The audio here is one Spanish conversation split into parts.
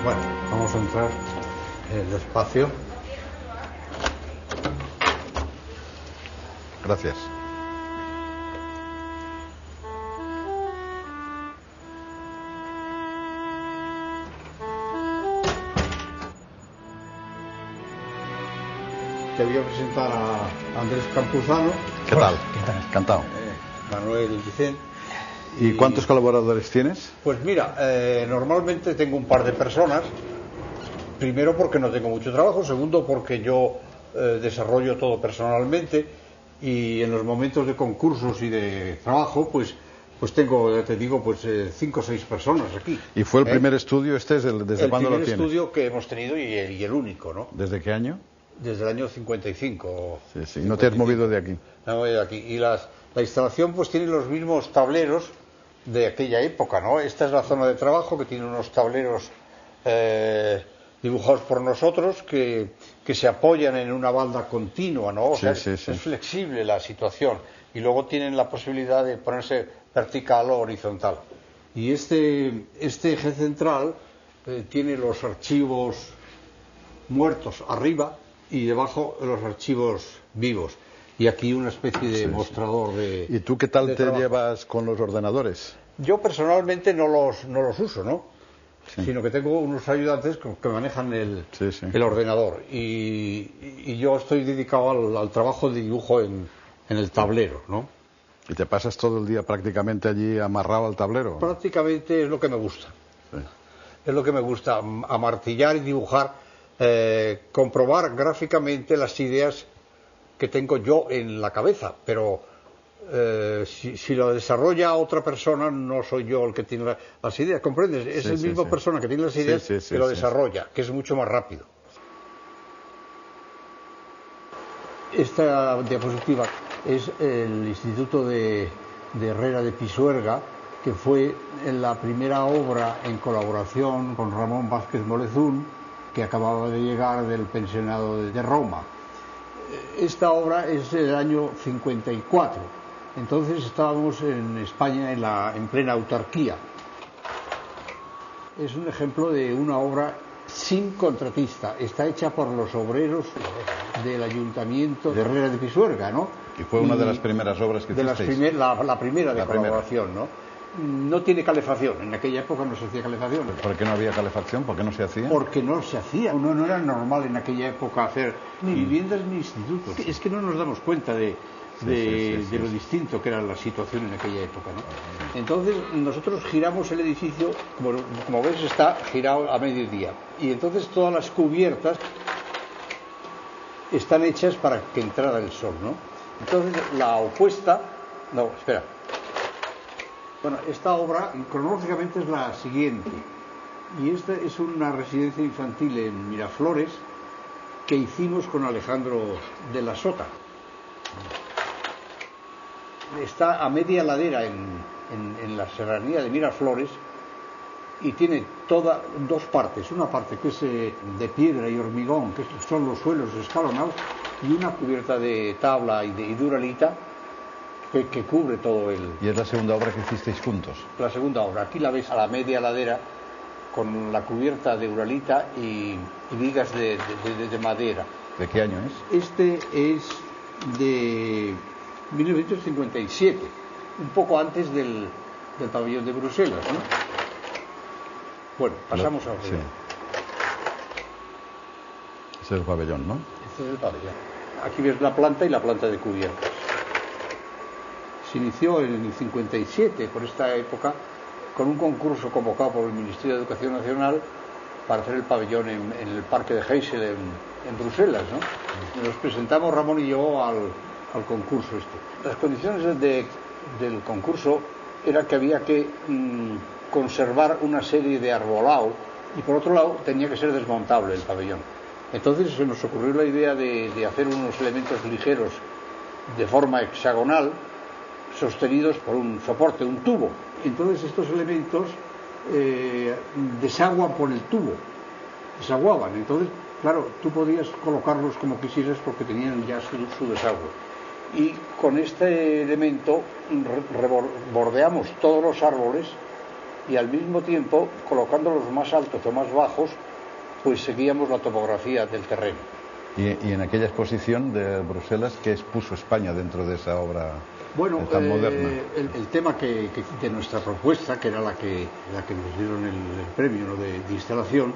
Bueno, vamos a entrar despacio. Gracias. Te voy a presentar a Andrés Campuzano. ¿Qué tal? ¿Qué tal? Encantado. Manuel Vicente. ¿Y cuántos colaboradores tienes? Pues mira, normalmente tengo un par de personas. Primero porque no tengo mucho trabajo, segundo porque yo desarrollo todo personalmente y en los momentos de concursos y de trabajo pues tengo, ya te digo, pues 5 o 6 personas aquí. ¿Y fue el primer estudio desde cuándo lo tienes? El primer estudio que hemos tenido y el único, ¿no? ¿Desde qué año? Desde el año 55. Sí. ¿No te has movido de aquí? No me voy de aquí. Y la instalación pues tiene los mismos tableros de aquella época, ¿no? Esta es la zona de trabajo que tiene unos tableros dibujados por nosotros que se apoyan en una balda continua, ¿no? O sea, es flexible la situación. Y luego tienen la posibilidad de ponerse vertical o horizontal. Y este eje central tiene los archivos muertos arriba y debajo los archivos vivos. Y aquí una especie de mostrador de... ¿Y tú qué tal te llevas con los ordenadores? Yo personalmente no los uso, ¿no? Sí. Sino que tengo unos ayudantes que manejan el ordenador. Y yo estoy dedicado al trabajo de dibujo en el tablero, ¿no? ¿Y te pasas todo el día prácticamente allí amarrado al tablero? Prácticamente es lo que me gusta. Sí. Es lo que me gusta, amartillar y dibujar, comprobar gráficamente las ideas que tengo yo en la cabeza, pero si lo desarrolla otra persona, no soy yo el que tiene las ideas, ¿comprendes? Es el mismo persona que tiene las ideas que lo desarrolla, que es mucho más rápido. Esta diapositiva es el Instituto de Herrera de Pisuerga, que fue la primera obra en colaboración con Ramón Vázquez Molezún, que acababa de llegar del pensionado de Roma. Esta obra es del año 54, entonces estábamos en España en plena autarquía. Es un ejemplo de una obra sin contratista, está hecha por los obreros del ayuntamiento de Herrera de Pisuerga, ¿no? Y fue una de las primeras obras que hicisteis. La primera de colaboración, ¿no? No tiene calefacción, en aquella época no se hacía calefacción. ¿Por qué no había calefacción? ¿Por qué no se hacía? Porque no se hacía, no era normal en aquella época hacer ni viviendas ni institutos. Es que no nos damos cuenta de lo distinto que era la situación en aquella época, ¿no? Entonces nosotros giramos el edificio, como ves está girado a mediodía, y entonces todas las cubiertas están hechas para que entrara el sol, ¿no? Entonces la opuesta, no, espera. Bueno, esta obra cronológicamente es la siguiente, y esta es una residencia infantil en Miraflores que hicimos con Alejandro de la Sota. Está a media ladera en la serranía de Miraflores y tiene dos partes, una parte que es de piedra y hormigón, que son los suelos escalonados, y una cubierta de tabla y de duralita que cubre todo el... ¿Y es la segunda obra que hicisteis juntos? La segunda obra. Aquí la ves a la media ladera con la cubierta de uralita y vigas de madera. ¿De qué año es? Este es de 1957, un poco antes del pabellón de Bruselas, ¿no? Bueno, pasamos a... Sí. Ese es el pabellón, ¿no? Este es el pabellón. Aquí ves la planta y la planta de cubiertas. Se inició en el 57, por esta época, con un concurso convocado por el Ministerio de Educación Nacional para hacer el pabellón en el Parque de Heysel en Bruselas, ¿no? Nos presentamos Ramón y yo al concurso este. Las condiciones del concurso era que había que conservar una serie de arbolado y por otro lado tenía que ser desmontable el pabellón. Entonces se nos ocurrió la idea de hacer unos elementos ligeros de forma hexagonal sostenidos por un soporte, un tubo. Entonces estos elementos desaguan por el tubo, desaguaban. Entonces, claro, tú podías colocarlos como quisieras porque tenían ya su desagüe. Y con este elemento bordeamos todos los árboles y al mismo tiempo, colocándolos más altos o más bajos, pues seguíamos la topografía del terreno. Y en aquella exposición de Bruselas, ¿qué expuso España dentro de esa obra tan moderna? El tema de nuestra propuesta, que era la que nos dieron el premio, ¿no?, de instalación,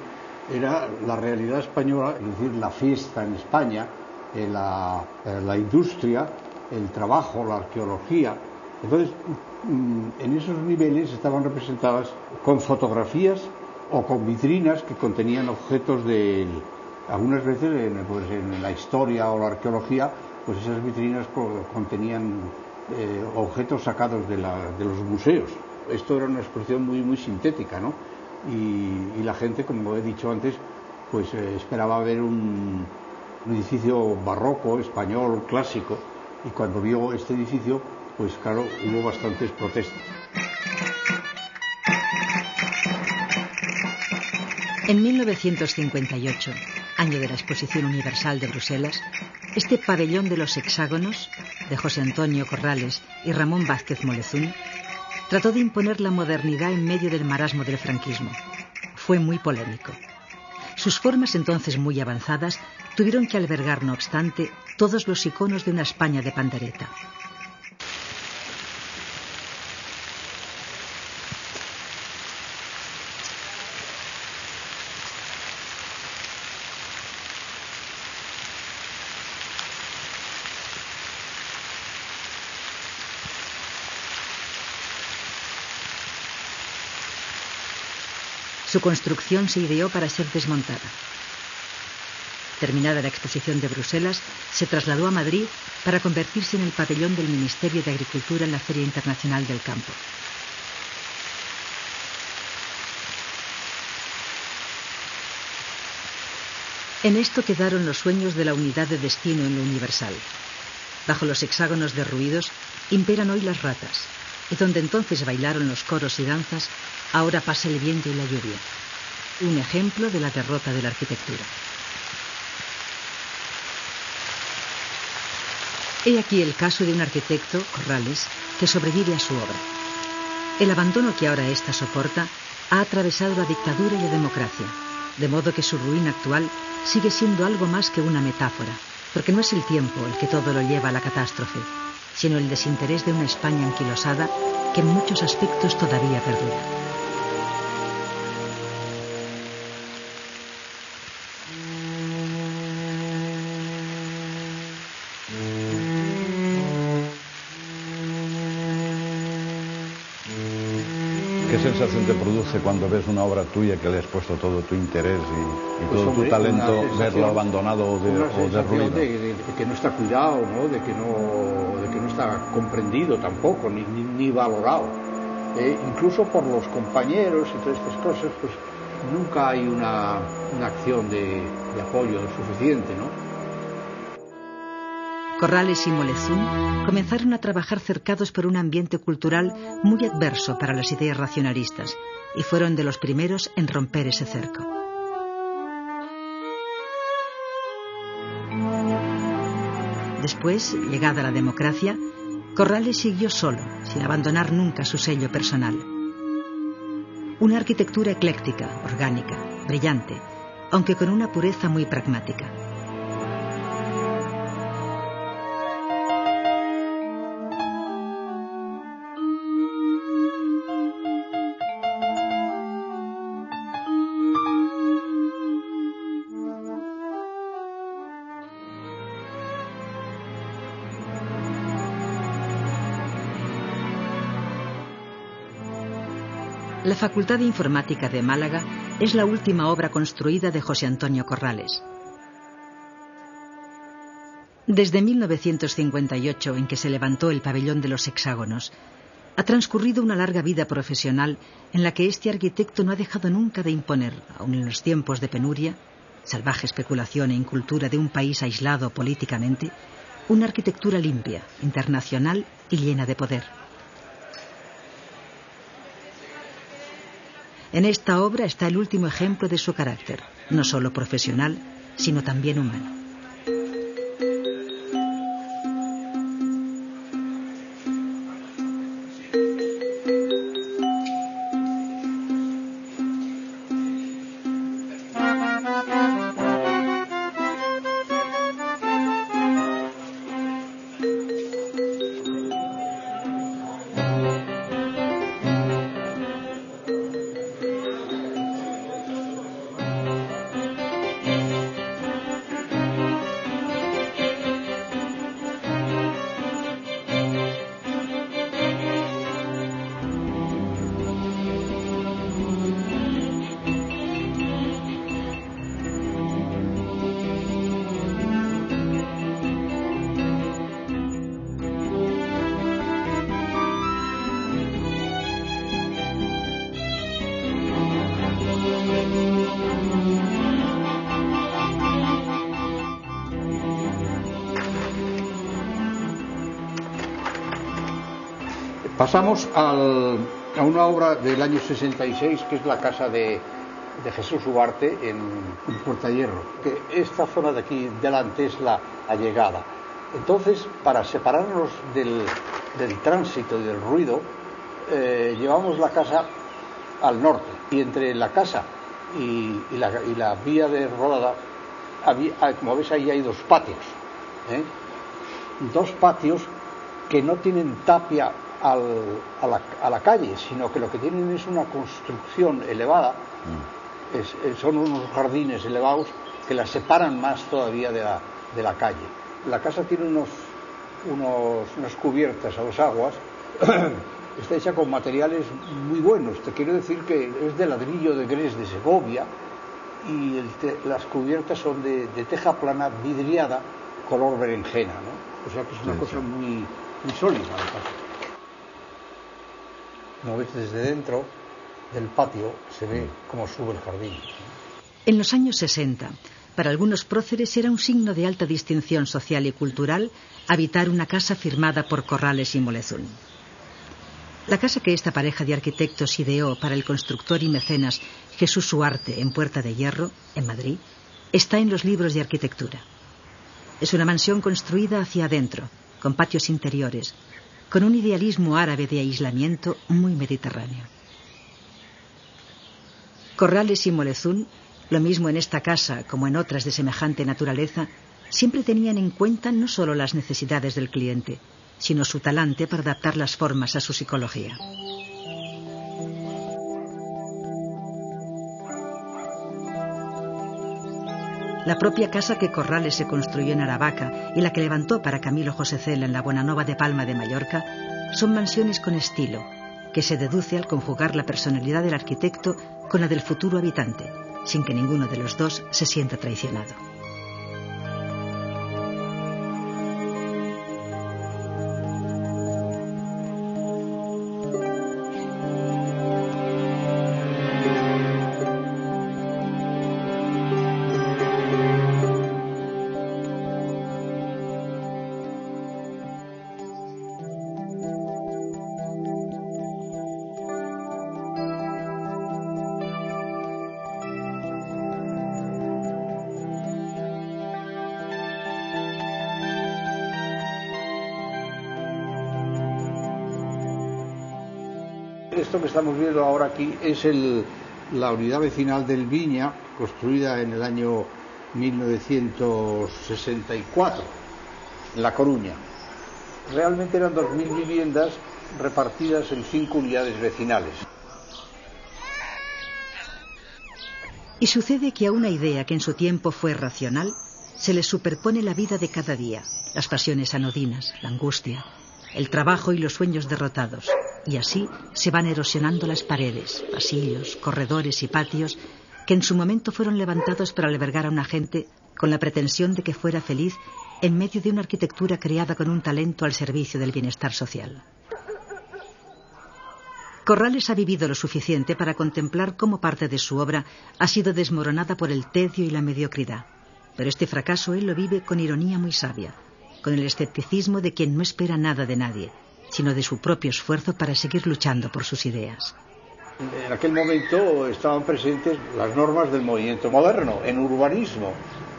era la realidad española, es decir, la fiesta en España, la industria, el trabajo, la arqueología. Entonces, en esos niveles estaban representadas con fotografías o con vitrinas que contenían objetos algunas veces en la historia o la arqueología, pues esas vitrinas contenían objetos sacados de los museos. Esto era una exposición muy, muy sintética, ¿no? Y la gente, como he dicho antes, pues esperaba ver un edificio barroco, español, clásico, y cuando vio este edificio, pues claro, hubo bastantes protestas. En 1958, año de la Exposición Universal de Bruselas, este pabellón de los hexágonos, de José Antonio Corrales y Ramón Vázquez Molezzún, trató de imponer la modernidad en medio del marasmo del franquismo. Fue muy polémico. Sus formas, entonces muy avanzadas, tuvieron que albergar, no obstante, todos los iconos de una España de pandereta. Su construcción se ideó para ser desmontada. Terminada la exposición de Bruselas, se trasladó a Madrid para convertirse en el pabellón del Ministerio de Agricultura en la Feria Internacional del Campo. En esto quedaron los sueños de la unidad de destino en lo universal. Bajo los hexágonos derruidos imperan hoy las ratas, y donde entonces bailaron los coros y danzas, ahora pasa el viento y la lluvia. Un ejemplo de la derrota de la arquitectura. He aquí el caso de un arquitecto, Corrales, que sobrevive a su obra. El abandono que ahora ésta soporta ha atravesado la dictadura y la democracia, de modo que su ruina actual sigue siendo algo más que una metáfora, porque no es el tiempo el que todo lo lleva a la catástrofe, sino el desinterés de una España anquilosada que en muchos aspectos todavía perdura. ¿Qué sensación te produce cuando ves una obra tuya que le has puesto todo tu interés y Pues, todo hombre, tu talento, verlo abandonado o derruido? De que no está cuidado, ¿no? De que no está comprendido tampoco, ni valorado. Incluso por los compañeros y todas estas cosas, pues nunca hay una acción de apoyo suficiente, ¿no? Corrales y Molezzún comenzaron a trabajar cercados por un ambiente cultural muy adverso para las ideas racionalistas y fueron de los primeros en romper ese cerco. Después, llegada la democracia, Corrales siguió solo, sin abandonar nunca su sello personal. Una arquitectura ecléctica, orgánica, brillante, aunque con una pureza muy pragmática. La Facultad de Informática de Málaga es la última obra construida de José Antonio Corrales. Desde 1958, en que se levantó el pabellón de los hexágonos, ha transcurrido una larga vida profesional en la que este arquitecto no ha dejado nunca de imponer, aun en los tiempos de penuria, salvaje especulación e incultura de un país aislado políticamente, una arquitectura limpia, internacional y llena de poder. En esta obra está el último ejemplo de su carácter, no solo profesional, sino también humano. Pasamos a una obra del año 66, que es la casa de Jesús Ugarte en Puerta Hierro, que esta zona de aquí delante es la llegada. Entonces, para separarnos del tránsito y del ruido, llevamos la casa al norte, y entre la casa y la vía de rodada, como ves ahí hay dos patios, dos patios que no tienen tapia a la calle, sino que lo que tienen es una construcción elevada, son unos jardines elevados que la separan más todavía de la calle. La casa tiene unas cubiertas a dos aguas, está hecha con materiales muy buenos, te quiero decir que es de ladrillo de Gres de Segovia, y las cubiertas son de teja plana vidriada color berenjena, ¿no? O sea que es una cosa muy sólida la casa. Como ves, desde dentro del patio se ve cómo sube el jardín. En los años 60, para algunos próceres era un signo de alta distinción social y cultural habitar una casa firmada por Corrales y Molesun. La casa que esta pareja de arquitectos ideó para el constructor y mecenas Jesús Ugarte en Puerta de Hierro, en Madrid, está en los libros de arquitectura. Es una mansión construida hacia adentro, con patios interiores, con un idealismo árabe de aislamiento muy mediterráneo. Corrales y Molesun, lo mismo en esta casa como en otras de semejante naturaleza, siempre tenían en cuenta no solo las necesidades del cliente, sino su talante para adaptar las formas a su psicología. La propia casa que Corrales se construyó en Aravaca y la que levantó para Camilo José Cela en la Bonanova de Palma de Mallorca son mansiones con estilo, que se deduce al conjugar la personalidad del arquitecto con la del futuro habitante, sin que ninguno de los dos se sienta traicionado. Esto que estamos viendo ahora aquí es la unidad vecinal del Viña, construida en el año 1964, en La Coruña. Realmente eran 2.000 viviendas repartidas en 5 unidades vecinales. Y sucede que a una idea que en su tiempo fue racional, se le superpone la vida de cada día, las pasiones anodinas, la angustia, el trabajo y los sueños derrotados. Y así se van erosionando las paredes, pasillos, corredores y patios que en su momento fueron levantados para albergar a una gente con la pretensión de que fuera feliz en medio de una arquitectura creada con un talento al servicio del bienestar social. Corrales ha vivido lo suficiente para contemplar cómo parte de su obra ha sido desmoronada por el tedio y la mediocridad. Pero este fracaso él lo vive con ironía muy sabia, con el escepticismo de quien no espera nada de nadie, sino de su propio esfuerzo para seguir luchando por sus ideas. En aquel momento estaban presentes las normas del movimiento moderno en urbanismo,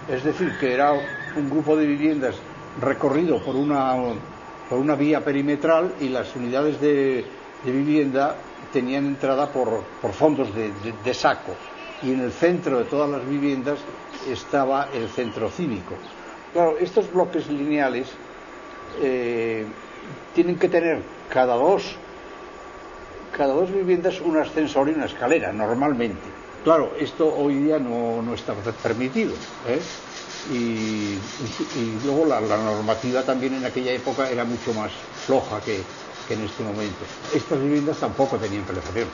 es decir, que era un grupo de viviendas recorrido por una vía perimetral, y las unidades de vivienda tenían entrada por fondos de saco, y en el centro de todas las viviendas estaba el centro cívico. Claro, estos bloques lineales tienen que tener cada dos viviendas un ascensor y una escalera, normalmente. Claro, esto hoy día no está permitido, y luego la normativa también en aquella época era mucho más floja que en este momento. Estas viviendas tampoco tenían calefacción.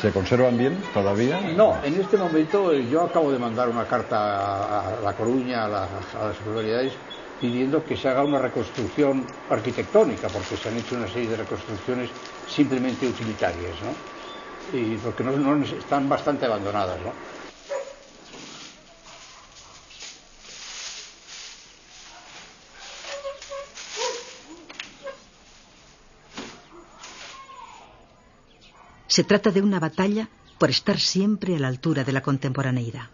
¿Se conservan bien todavía? No, en este momento yo acabo de mandar una carta a La Coruña, a las autoridades, pidiendo que se haga una reconstrucción arquitectónica, porque se han hecho una serie de reconstrucciones simplemente utilitarias, ¿no? Y porque no están bastante abandonadas, ¿no? Se trata de una batalla por estar siempre a la altura de la contemporaneidad.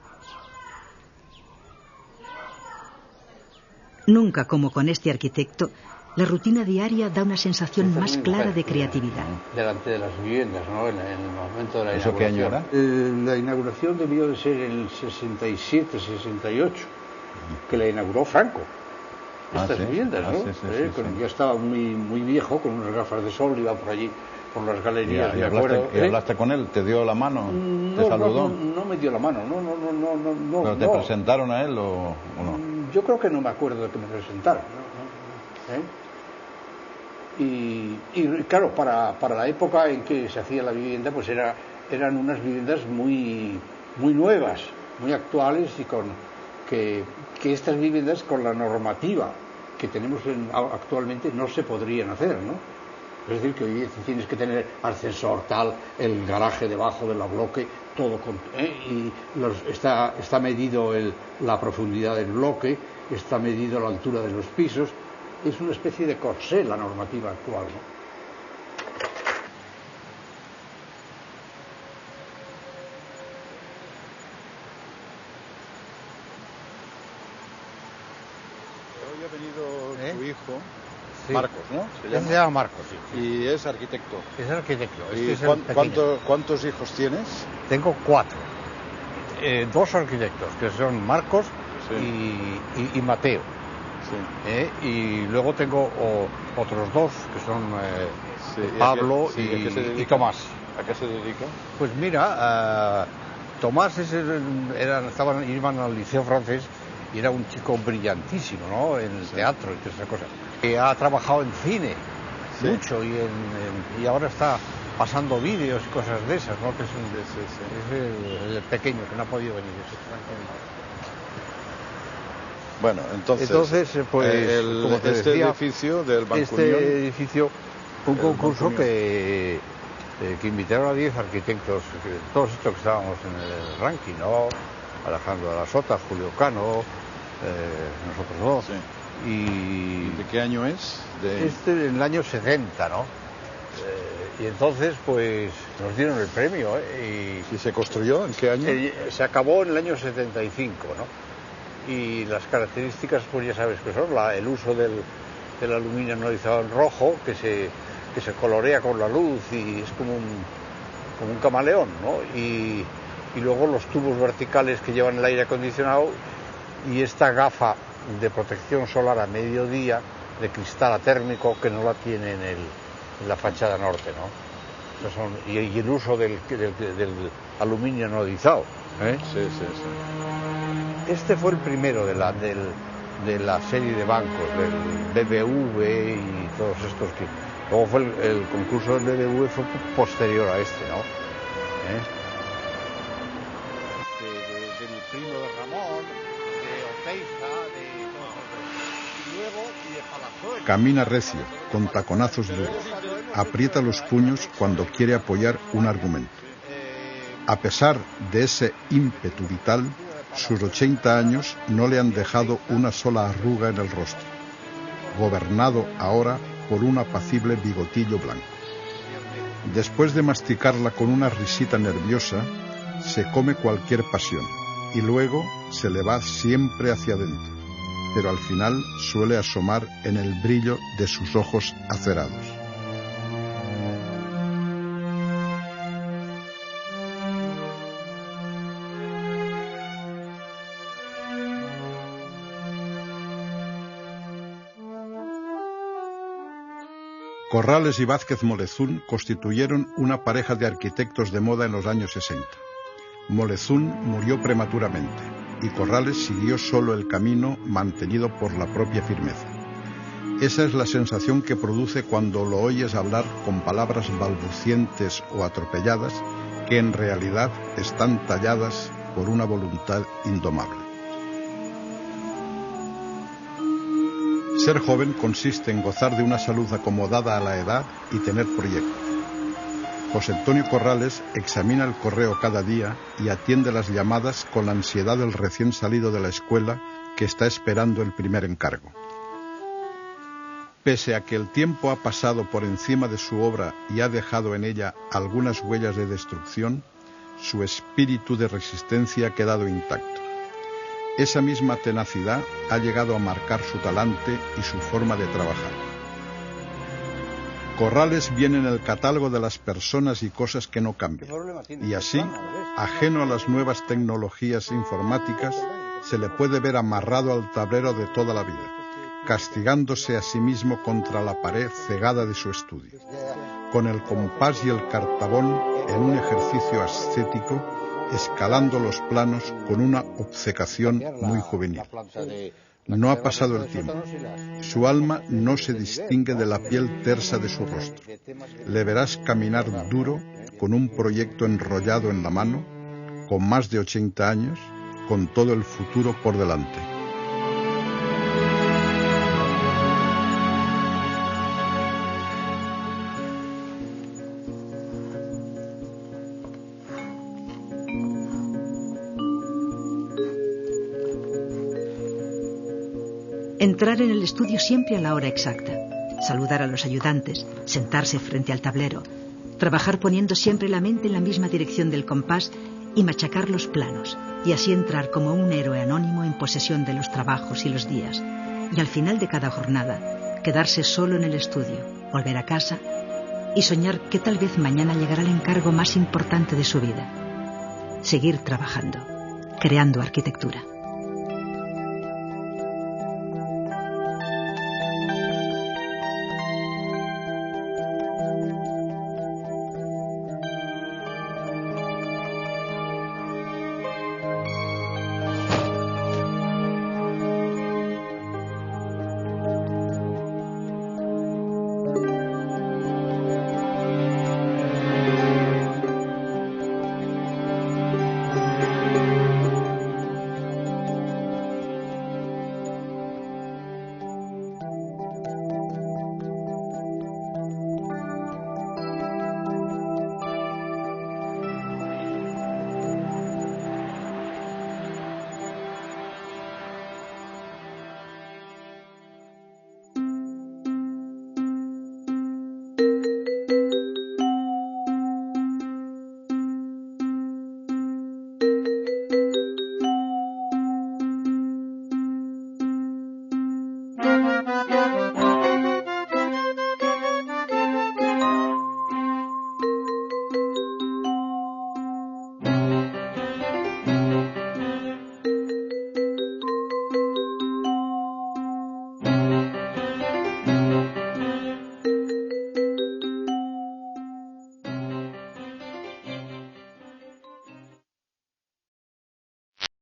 Nunca como con este arquitecto, la rutina diaria da una sensación más clara de creatividad. Delante de las viviendas, ¿no? En el momento de la ¿Eso qué año era? La inauguración debió de ser el 67, 68, que la inauguró Franco. Estas viviendas, ¿no? Sí. Yo estaba muy viejo, con unas gafas de sol, iba por allí, por las galerías, me acuerdo. ¿Y hablaste con él? ¿Te dio la mano? ¿Te saludó? No me dio la mano, no. ¿Pero te presentaron a él o no? Yo creo que no me acuerdo de que me presentaron. Y claro, para la época en que se hacía la vivienda, pues eran unas viviendas muy nuevas, muy actuales, y que estas viviendas con la normativa que tenemos actualmente no se podrían hacer, ¿no? Es decir, que hoy tienes que tener ascensor tal, el garaje debajo del bloque, todo y está medido la profundidad del bloque, está medido la altura de los pisos. Es una especie de corsé la normativa actual, ¿no? Hoy ha venido tu hijo, sí. Marcos, ¿no? Se llama Marcos, sí. Y es arquitecto. Es arquitecto. ¿Y cuántos hijos tienes? Tengo 4. 2 arquitectos, que son Marcos, sí, y Mateo. Sí. Y luego tengo otros 2, que son Pablo y Tomás. ¿A qué se dedica? Pues mira, Tomás iban al liceo francés y era un chico brillantísimo, ¿no? En el teatro y todas esas cosas. Ha trabajado en cine, sí, mucho, y ahora está pasando vídeos y cosas de esas, ¿no? Que es el pequeño que no ha podido venir. Bueno, entonces pues como te decía, edificio del Banco Unión, edificio, un concurso que invitaron a 10 arquitectos, todos estos que estábamos en el ranking, ¿no? Alejandro de la Sota, Julio Cano, nosotros 2. Sí. ¿Y de qué año es? En el año 70, ¿no? Y entonces, pues, nos dieron el premio, ¿Y se construyó? ¿En qué año? Se acabó en el año 75, ¿no? Y las características, pues ya sabes que son el uso del aluminio anodizado en rojo, que se colorea con la luz y es como un camaleón, ¿no? Y luego los tubos verticales que llevan el aire acondicionado y esta gafa de protección solar a mediodía de cristal atérmico que no la tiene en la fachada norte, ¿no? Y el uso del aluminio anodizado. Sí. Este fue el primero de la serie de bancos, del BBV y todos estos que... Luego fue el concurso del BBV fue posterior a este, ¿no? Del primo de Ramón, de Oteiza, y luego de Palazuelo. Camina recio, con taconazos duros. Aprieta los puños cuando quiere apoyar un argumento. A pesar de ese ímpetu vital, sus 80 años no le han dejado una sola arruga en el rostro, gobernado ahora por un apacible bigotillo blanco. Después de masticarla con una risita nerviosa, se come cualquier pasión y luego se le va siempre hacia adentro, pero al final suele asomar en el brillo de sus ojos acerados. Corrales y Vázquez Molezún constituyeron una pareja de arquitectos de moda en los años 60. Molezún murió prematuramente y Corrales siguió solo el camino mantenido por la propia firmeza. Esa es la sensación que produce cuando lo oyes hablar con palabras balbucientes o atropelladas que en realidad están talladas por una voluntad indomable. Ser joven consiste en gozar de una salud acomodada a la edad y tener proyectos. José Antonio Corrales examina el correo cada día y atiende las llamadas con la ansiedad del recién salido de la escuela que está esperando el primer encargo. Pese a que el tiempo ha pasado por encima de su obra y ha dejado en ella algunas huellas de destrucción, su espíritu de resistencia ha quedado intacto. Esa misma tenacidad ha llegado a marcar su talante y su forma de trabajar. Corrales viene en el catálogo de las personas y cosas que no cambian, y así, ajeno a las nuevas tecnologías informáticas, se le puede ver amarrado al tablero de toda la vida, castigándose a sí mismo contra la pared cegada de su estudio, con el compás y el cartabón en un ejercicio ascético, escalando los planos con una obcecación muy juvenil. No ha pasado el tiempo. Su alma no se distingue de la piel tersa de su rostro. Le verás caminar duro, con un proyecto enrollado en la mano, con más de 80 años, con todo el futuro por delante. Entrar en el estudio siempre a la hora exacta, saludar a los ayudantes, sentarse frente al tablero, trabajar poniendo siempre la mente en la misma dirección del compás y machacar los planos, y así entrar como un héroe anónimo en posesión de los trabajos y los días, y al final de cada jornada quedarse solo en el estudio, volver a casa y soñar que tal vez mañana llegará el encargo más importante de su vida: seguir trabajando, creando arquitectura.